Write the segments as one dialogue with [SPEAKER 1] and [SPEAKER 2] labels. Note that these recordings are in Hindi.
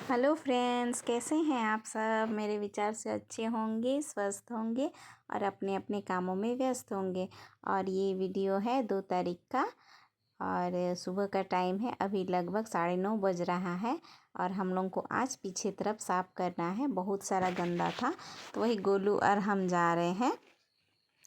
[SPEAKER 1] हेलो फ्रेंड्स, कैसे हैं आप सब। मेरे विचार से अच्छे होंगे, स्वस्थ होंगे और अपने अपने कामों में व्यस्त होंगे। और ये वीडियो है 2 तारीख का और सुबह का टाइम है। अभी लगभग 9:30 बज रहा है और हम लोग को आज पीछे तरफ साफ़ करना है। बहुत सारा गंदा था तो वही गोलू और हम जा रहे हैं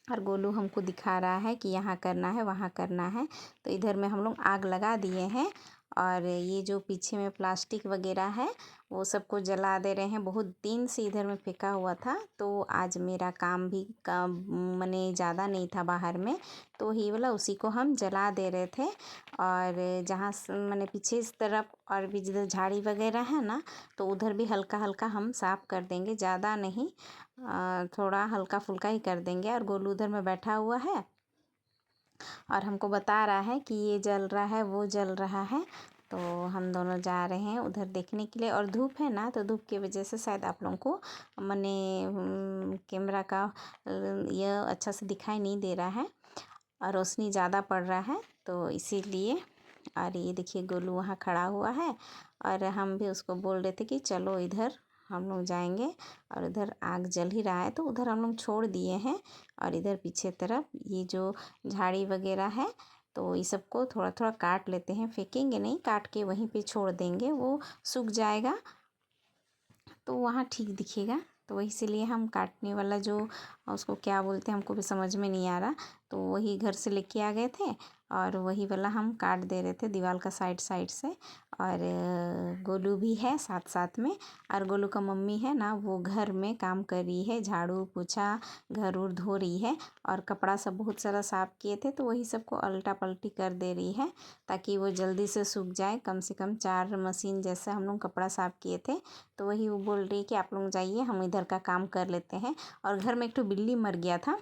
[SPEAKER 1] और गोलू हमको दिखा रहा है कि यहाँ करना है, वहाँ करना है। तो इधर में हम लोग आग लगा दिए हैं और ये जो पीछे में प्लास्टिक वगैरह है वो सबको जला दे रहे हैं। बहुत दिन से इधर में फेंका हुआ था तो आज मेरा काम भी मने ज़्यादा नहीं था बाहर में, तो ही वाला उसी को हम जला दे रहे थे। और जहाँ मने पीछे इस तरफ और भी जिधर झाड़ी वगैरह है ना, तो उधर भी हल्का हल्का हम साफ़ कर देंगे, ज़्यादा नहीं, थोड़ा हल्का फुल्का ही कर देंगे। और गोलू उधर में बैठा हुआ है और हमको बता रहा है कि ये जल रहा है, वो जल रहा है। तो हम दोनों जा रहे हैं उधर देखने के लिए। और धूप है ना, तो धूप की वजह से शायद आप लोगों को मने कैमरा का यह अच्छा से दिखाई नहीं दे रहा है और रोशनी ज़्यादा पड़ रहा है तो इसीलिए। और ये देखिए गोलू वहाँ खड़ा हुआ है और हम भी उसको बोल रहे थे कि चलो इधर हम लोग जाएंगे। और उधर आग जल ही रहा है तो उधर हम लोग छोड़ दिए हैं। और इधर पीछे तरफ ये जो झाड़ी वगैरह है तो ये सबको थोड़ा थोड़ा काट लेते हैं, फेंकेंगे नहीं, काट के वहीं पे छोड़ देंगे, वो सूख जाएगा तो वहाँ ठीक दिखेगा। तो वही इसीलिए हम काटने वाला जो उसको क्या बोलते हैं हमको भी समझ में नहीं आ रहा, तो वही घर से लेके आ गए थे और वही वाला हम काट दे रहे थे दीवार का साइड साइड से। और गोलू भी है साथ साथ में। और गोलू का मम्मी है ना, वो घर में काम कर रही है, झाड़ू पोछा घर उर धो रही है। और कपड़ा सब बहुत सारा साफ़ किए थे तो वही सबको अल्टा पल्टी कर दे रही है ताकि वो जल्दी से सूख जाए। कम से कम 4 मशीन जैसा हम लोग कपड़ा साफ़ किए थे तो वही वो बोल रही है कि आप लोग जाइए, हम इधर का काम कर लेते हैं। और घर में एक तो बिल्ली मर गया था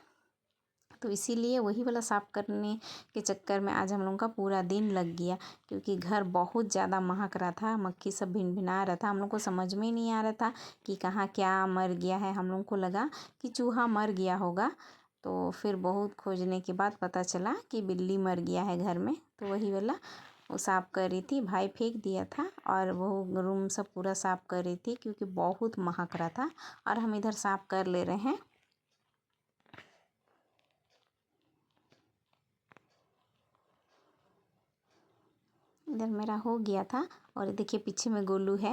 [SPEAKER 1] तो इसीलिए वही वाला साफ़ करने के चक्कर में आज हम लोगों का पूरा दिन लग गया, क्योंकि घर बहुत ज़्यादा महक रहा था, मक्खी सब भिनभिना रहा था। हम लोग को समझ में नहीं आ रहा था कि कहाँ क्या मर गया है। हम लोग को लगा कि चूहा मर गया होगा, तो फिर बहुत खोजने के बाद पता चला कि बिल्ली मर गया है घर में। तो वही वाला वो साफ़ कर रही थी, भाई फेंक दिया था और वो रूम सब पूरा साफ़ कर रही थी क्योंकि बहुत महक रहा था। और हम इधर साफ़ कर ले रहे हैं। इधर मेरा हो गया था और देखिए पीछे में गोलू है,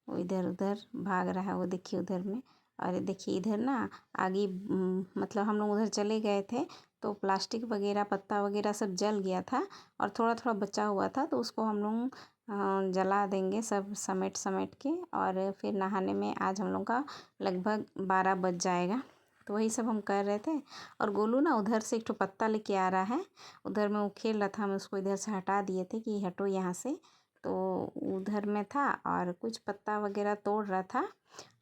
[SPEAKER 1] वो इधर उधर भाग रहा है, वो देखिए उधर में। और देखिए इधर ना आगे मतलब हम लोग उधर चले गए थे तो प्लास्टिक वगैरह पत्ता वगैरह सब जल गया था और थोड़ा थोड़ा बचा हुआ था तो उसको हम लोग जला देंगे सब समेट समेट के। और फिर नहाने में आज हम लोग का लगभग 12 बज जाएगा। तो वही सब हम कर रहे थे। और गोलू ना उधर से एक ठो पत्ता लेके आ रहा है, उधर में वो खेल रहा था, हम उसको इधर से हटा दिए थे कि हटो यहाँ से। तो उधर में था और कुछ पत्ता वगैरह तोड़ रहा था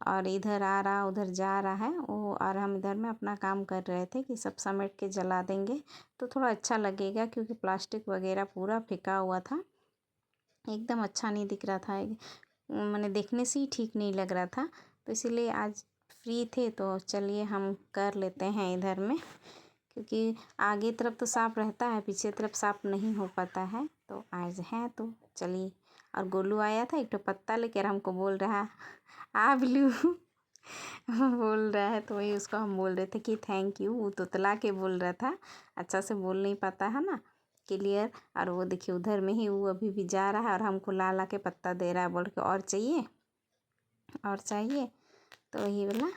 [SPEAKER 1] और इधर आ रहा उधर जा रहा है वो। और हम इधर में अपना काम कर रहे थे कि सब समेट के जला देंगे तो थोड़ा अच्छा लगेगा, क्योंकि प्लास्टिक वगैरह पूरा फेंका हुआ था, एकदम अच्छा नहीं दिख रहा था, मैंने देखने से ही ठीक नहीं लग रहा था। तो इसीलिए आज फ्री थे तो चलिए हम कर लेते हैं इधर में, क्योंकि आगे तरफ तो साफ़ रहता है, पीछे तरफ साफ़ नहीं हो पाता है। तो आज है तो चलिए। और गोलू आया था एक तो पत्ता लेकर, हमको बोल रहा आ बिल्लू बोल रहा है, तो वही उसको हम बोल रहे थे कि थैंक यू। वो तोतला के बोल रहा था, अच्छा से बोल नहीं पाता है ना क्लियर। और वो देखिए उधर में ही वो अभी भी जा रहा है और हमको ला ला के पत्ता दे रहा है, बोल के और चाहिए और चाहिए, तो वही वाला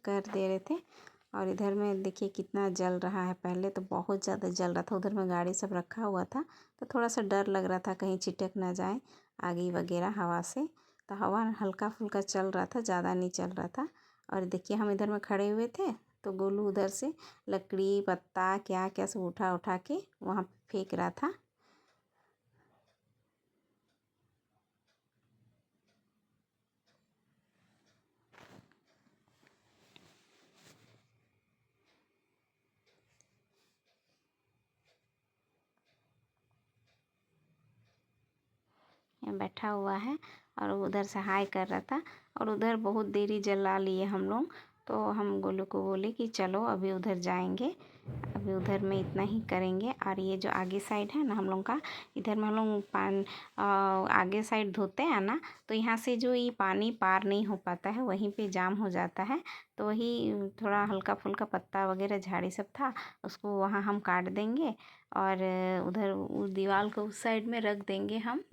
[SPEAKER 1] कर दे रहे थे। और इधर में देखिए कितना जल रहा है, पहले तो बहुत ज़्यादा जल रहा था। उधर में गाड़ी सब रखा हुआ था तो थोड़ा सा डर लग रहा था कहीं छिटक ना जाए आगी वगैरह हवा से। तो हवा हल्का फुल्का चल रहा था, ज़्यादा नहीं चल रहा था। और देखिए हम इधर में खड़े हुए थे तो गोलू उधर से लकड़ी पत्ता क्या क्या सब उठा उठा के वहाँ फेंक रहा था। बैठा हुआ है और उधर से हाय कर रहा था। और उधर बहुत देरी जला लिए हम लोग, तो हम गोलू को बोले कि चलो अभी उधर जाएंगे, अभी उधर में इतना ही करेंगे। और ये जो आगे साइड है ना हम लोग का, इधर में हम लोग आगे साइड धोते हैं ना, तो यहाँ से जो ये पानी पार नहीं हो पाता है, वहीं पे जाम हो जाता है। तो वही थोड़ा हल्का फुल्का पत्ता वगैरह झाड़ी सब था, उसको वहाँ हम काट देंगे और उधर उस दीवार को उस साइड में रख देंगे हम।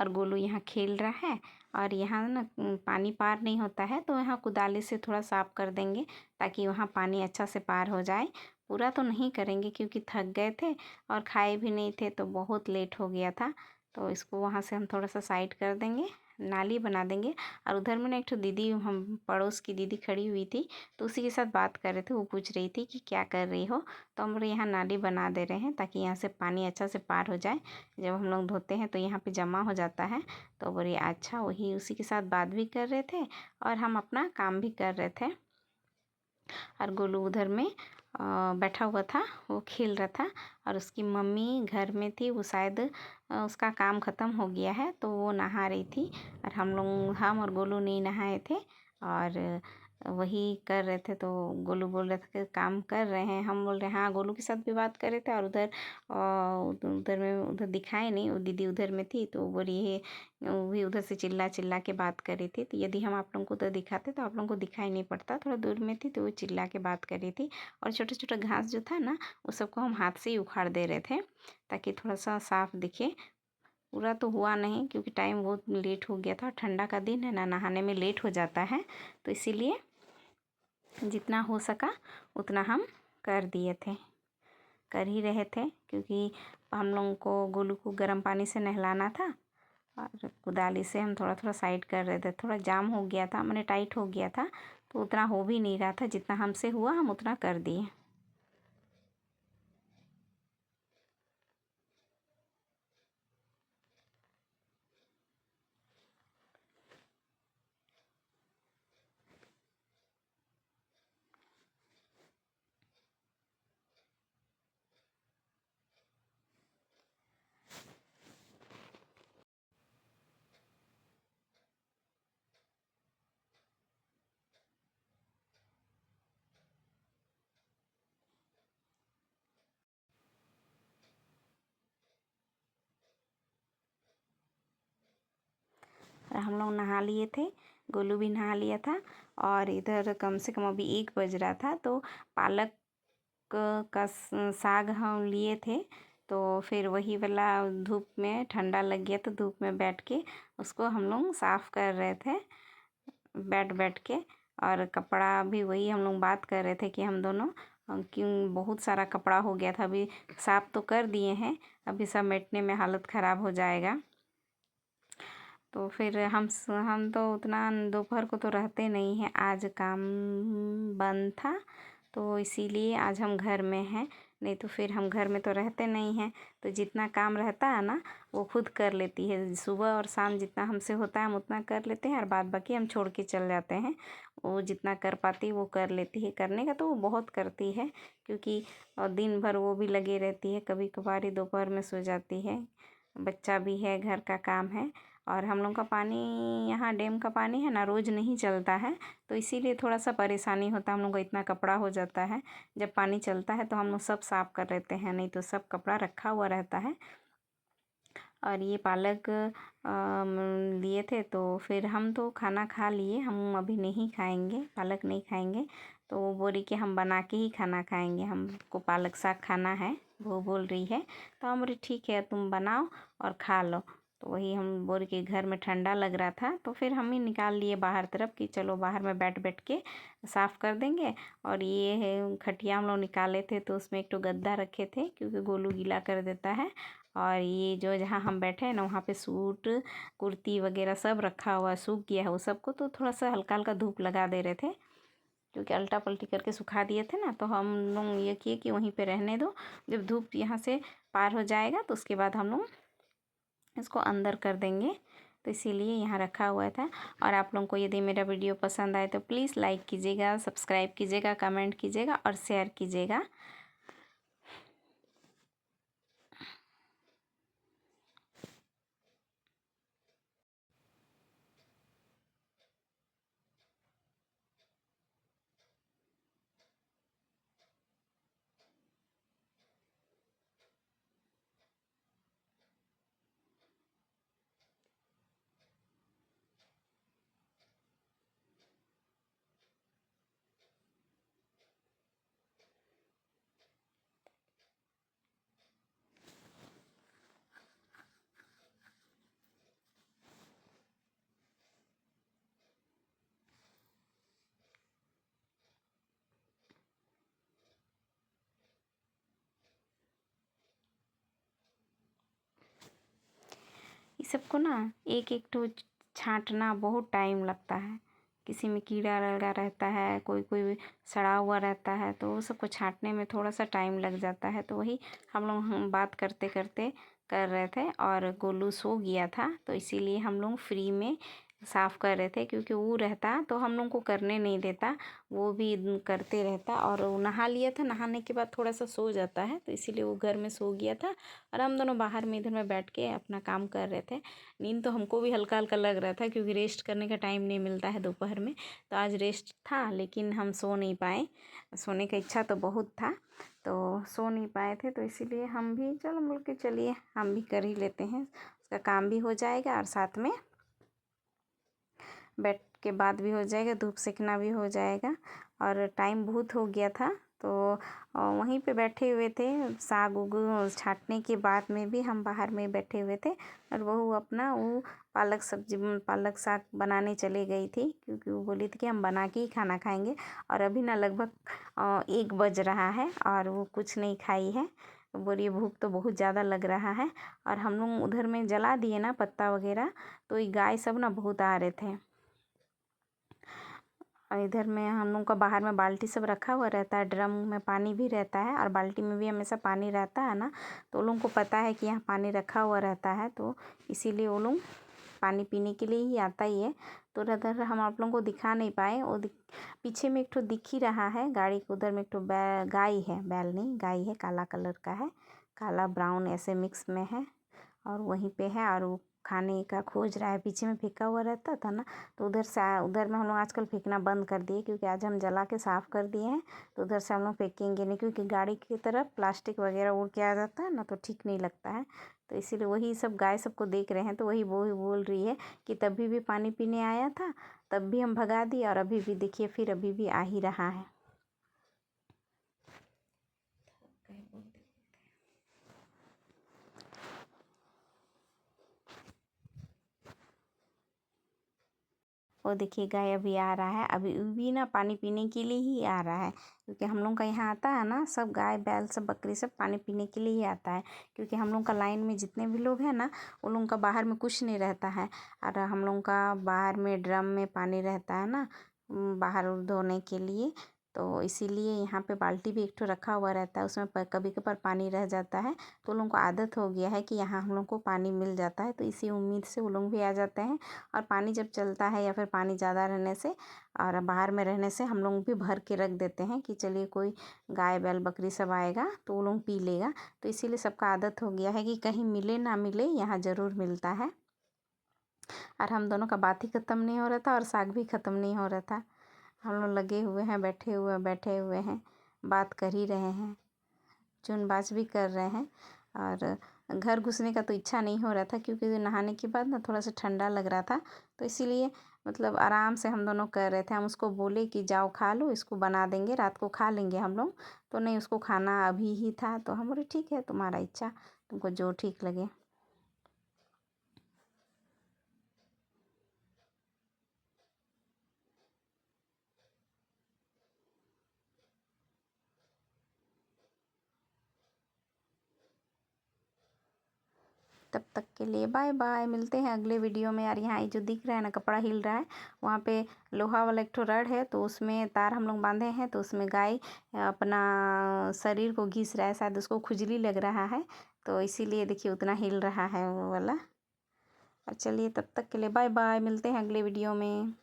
[SPEAKER 1] और गोलू यहाँ खेल रहा है और यहाँ ना पानी पार नहीं होता है, तो यहाँ कुदाली से थोड़ा साफ कर देंगे ताकि वहाँ पानी अच्छा से पार हो जाए। पूरा तो नहीं करेंगे क्योंकि थक गए थे और खाए भी नहीं थे, तो बहुत लेट हो गया था। तो इसको वहाँ से हम थोड़ा सा साइड कर देंगे, नाली बना देंगे। और उधर में ना एक ठो दीदी, हम पड़ोस की दीदी खड़ी हुई थी, तो उसी के साथ बात कर रहे थे। वो पूछ रही थी कि क्या कर रही हो, तो हम लोग यहाँ नाली बना दे रहे हैं ताकि यहाँ से पानी अच्छा से पार हो जाए। जब हम लोग धोते हैं तो यहाँ पे जमा हो जाता है। तो बोली अच्छा, वही उसी के साथ बात भी कर रहे थे और हम अपना काम भी कर रहे थे। और गोलू उधर में बैठा हुआ था, वो खेल रहा था। और उसकी मम्मी घर में थी, वो शायद उसका काम ख़त्म हो गया है तो वो नहा रही थी। और हम और गोलू नहीं नहाए थे और वही कर रहे थे। तो गोलू बोल रहे थे कि काम कर रहे हैं, हम बोल रहे हैं हाँ। गोलू के साथ भी बात कर रहे थे। और उधर दिखाए नहीं, वो दीदी उधर में थी तो वो बोली है, वो भी उधर से चिल्ला चिल्ला के बात कर रही थी। तो यदि हम आप लोगों को उधर दिखाते तो आप लोगों को दिखाई नहीं पड़ता, थोड़ा दूर में थी तो वो चिल्ला के बात कर रही थी। और छोटा छोटा घास जो था ना, वो सबको हम हाथ से ही उखाड़ दे रहे थे ताकि थोड़ा सा साफ दिखे। पूरा तो हुआ नहीं क्योंकि टाइम बहुत लेट हो गया था, ठंडा का दिन है ना, नहाने में लेट हो जाता है। तो इसीलिए जितना हो सका उतना हम कर दिए थे, कर ही रहे थे। क्योंकि हम लोगों को गोलू को गर्म पानी से नहलाना था और कुदाली से हम थोड़ा थोड़ा साइड कर रहे थे। थोड़ा जाम हो गया था, मैंने टाइट हो गया था, तो उतना हो भी नहीं रहा था। जितना हमसे हुआ हम उतना कर दिए। हम लोग नहा लिए थे, गोलू भी नहा लिया था। और इधर कम से कम अभी 1 बज रहा था। तो पालक का साग हम लिए थे, तो फिर वही वाला धूप में ठंडा लग गया तो धूप में बैठ के उसको हम लोग साफ़ कर रहे थे, बैठ बैठ के। और कपड़ा भी वही हम लोग बात कर रहे थे कि हम दोनों, क्यों बहुत सारा कपड़ा हो गया था। अभी साफ़ तो कर दिए हैं, अभी समेटने में हालत ख़राब हो जाएगा। तो फिर हम तो उतना दोपहर को तो रहते नहीं हैं, आज काम बंद था तो इसीलिए आज हम घर में हैं। नहीं तो फिर हम घर में तो रहते नहीं हैं। तो जितना काम रहता है ना वो खुद कर लेती है, सुबह और शाम जितना हमसे होता है हम उतना कर लेते हैं और बाद बाकी हम छोड़ के चल जाते हैं। वो जितना कर पाती है वो कर लेती है, करने का तो वो बहुत करती है क्योंकि दिन भर वो भी लगी रहती है। कभी कभार ही दोपहर में सो जाती है, बच्चा भी है, घर का काम है। और हम लोग का पानी, यहाँ डैम का पानी है ना, रोज़ नहीं चलता है, तो इसीलिए थोड़ा सा परेशानी होता है। हम लोग का इतना कपड़ा हो जाता है, जब पानी चलता है तो हम लोग सब साफ़ कर लेते हैं, नहीं तो सब कपड़ा रखा हुआ रहता है। और ये पालक लिए थे तो फिर हम तो खाना खा लिए, हम अभी नहीं खाएंगे, पालक नहीं खाएंगे। तो वो बोली कि हम बना के ही खाना खाएंगे, हमको पालक साग खाना है, वो बोल रही है। तो हम बोले ठीक है तुम बनाओ और खा लो। तो वही हम बोल के, घर में ठंडा लग रहा था तो फिर हम ही निकाल लिए बाहर तरफ कि चलो बाहर में बैठ बैठ के साफ़ कर देंगे। और ये है खटिया हम लोग निकाले थे तो उसमें एक तो गद्दा रखे थे क्योंकि गोलू गीला कर देता है। और ये जो जहाँ हम बैठे हैं ना वहाँ पे सूट कुर्ती वगैरह सब रखा हुआ है, सूख गया है वो सबको। तो थोड़ा सा हल्का हल्का धूप लगा दे रहे थे क्योंकि अल्टा पल्टी करके सुखा दिए थे ना, तो हम लोग ये किए कि वहीं पे रहने दो, जब धूप यहाँ से पार हो जाएगा तो उसके बाद हम लोग इसको अंदर कर देंगे। तो इसीलिए यहाँ रखा हुआ था। और आप लोगों को यदि मेरा वीडियो पसंद आए तो प्लीज़ लाइक कीजिएगा, सब्सक्राइब कीजिएगा, कमेंट कीजिएगा और शेयर कीजिएगा। इस सबको ना एक एक ठो छाँटना बहुत टाइम लगता है। किसी में कीड़ा लगा रहता है, कोई कोई सड़ा हुआ रहता है, तो वो सबको छाँटने में थोड़ा सा टाइम लग जाता है। तो वही हम बात करते करते कर रहे थे और गोलू सो गया था, तो इसीलिए हम लोग फ्री में साफ़ कर रहे थे, क्योंकि वो रहता तो हम लोग को करने नहीं देता, वो भी करते रहता। और वो नहा लिया था, नहाने के बाद थोड़ा सा सो जाता है, तो इसीलिए वो घर में सो गया था और हम दोनों बाहर में इधर में बैठ के अपना काम कर रहे थे। नींद तो हमको भी हल्का हल्का लग रहा था, क्योंकि रेस्ट करने का टाइम नहीं मिलता है दोपहर में। तो आज रेस्ट था, लेकिन हम सो नहीं पाए। सोने का इच्छा तो बहुत था, तो सो नहीं पाए थे, तो इसीलिए हम भी चलो बोल के चलिए हम भी कर ही लेते हैं, उसका काम भी हो जाएगा और साथ में बैठ के बात भी हो जाएगा, धूप सेकना भी हो जाएगा। और टाइम बहुत हो गया था, तो वहीं पे बैठे हुए थे। साग उग छाँटने के बाद में भी हम बाहर में बैठे हुए थे, और बहू अपना वो पालक सब्जी पालक साग बनाने चले गई थी, क्योंकि वो बोली थी कि हम बना के ही खाना खाएंगे। और अभी ना लगभग 1 बज रहा है और वो कुछ नहीं खाई है। बोलिए भूख तो बहुत ज़्यादा लग रहा है। और हम लोग उधर में जला दिए ना पत्ता वगैरह, तो ये गाय सब ना बहुत आ रहे थे। और इधर में हम लोग का बाहर में बाल्टी सब रखा हुआ रहता है, ड्रम में पानी भी रहता है और बाल्टी में भी हमेशा पानी रहता है ना, तो उन लोगों को पता है कि यहाँ पानी रखा हुआ रहता है, तो इसीलिए वो लोग पानी पीने के लिए ही आता ही है। तो उधर हम आप लोगों को दिखा नहीं पाए, वो पीछे में एक ठो दिख ही रहा है गाड़ी के उधर में एक ठो गाय है, बैल नहीं गाय है, काला कलर का है, काला ब्राउन ऐसे मिक्स में है, और वहीं पे है। और वो खाने का खोज रहा है, पीछे में फेंका हुआ रहता था ना, तो उधर से उधर में हम लोग आजकल फेंकना बंद कर दिए, क्योंकि आज हम जला के साफ़ कर दिए हैं। तो उधर से हम लोग फेंकेंगे नहीं, क्योंकि गाड़ी की तरफ प्लास्टिक वगैरह उड़ के आ जाता है ना, तो ठीक नहीं लगता है। तो इसीलिए वही सब गाय सबको देख रहे हैं, तो वही वो बोल रही है कि तभी भी पानी पीने आया था, तब भी हम भगा दिए, और अभी भी देखिए फिर अभी भी आ ही रहा है। वो देखिए गाय अभी आ रहा है, अभी भी ना पानी पीने के लिए ही आ रहा है, क्योंकि हम लोग का यहाँ आता है ना सब गाय बैल सब बकरी सब पानी पीने के लिए ही आता है। क्योंकि हम लोग का लाइन में जितने भी लोग हैं ना, उन लोगों का बाहर में कुछ नहीं रहता है, और हम लोग का बाहर में ड्रम में पानी रहता है ना, बाहर धोने के लिए। तो इसीलिए यहाँ पे बाल्टी भी एक ठो रखा हुआ रहता है, उसमें कभी कभार पानी रह जाता है, तो उन लोगों को आदत हो गया है कि यहाँ हम लोग को पानी मिल जाता है, तो इसी उम्मीद से वो लोग भी आ जाते हैं। और पानी जब चलता है या फिर पानी ज़्यादा रहने से और बाहर में रहने से हम लोग भी भर के रख देते हैं कि चलिए कोई गाय बैल बकरी सब आएगा तो वो लोग पी लेगा। तो इसीलिए सबका आदत हो गया है कि कहीं मिले ना मिले यहाँ ज़रूर मिलता है। और हम दोनों का बात ही ख़त्म नहीं हो रहा था और साग भी ख़त्म नहीं हो रहा था। हम लोग लगे हुए हैं, बैठे हुए हैं, बात कर ही रहे हैं, चुन बाज भी कर रहे हैं। और घर घुसने का तो इच्छा नहीं हो रहा था, क्योंकि नहाने के बाद ना थोड़ा सा ठंडा लग रहा था, तो इसीलिए मतलब आराम से हम दोनों कर रहे थे। हम उसको बोले कि जाओ खा लो, इसको बना देंगे, रात को खा लेंगे हम लोग। तो नहीं, उसको खाना अभी ही था, तो हम बोले ठीक है तुम्हारा इच्छा, तुमको जो ठीक लगे। तब तक के लिए बाय बाय, मिलते हैं अगले वीडियो में। यार यहाँ ये जो दिख रहा है ना कपड़ा हिल रहा है, वहाँ पे लोहा वाला एक ठो रड है, तो उसमें तार हम लोग बांधे हैं, तो उसमें गाय अपना शरीर को घिस रहा है, शायद उसको खुजली लग रहा है, तो इसीलिए देखिए उतना हिल रहा है वो वाला। और चलिए तब तक के लिए बाय बाय, मिलते हैं अगले वीडियो में।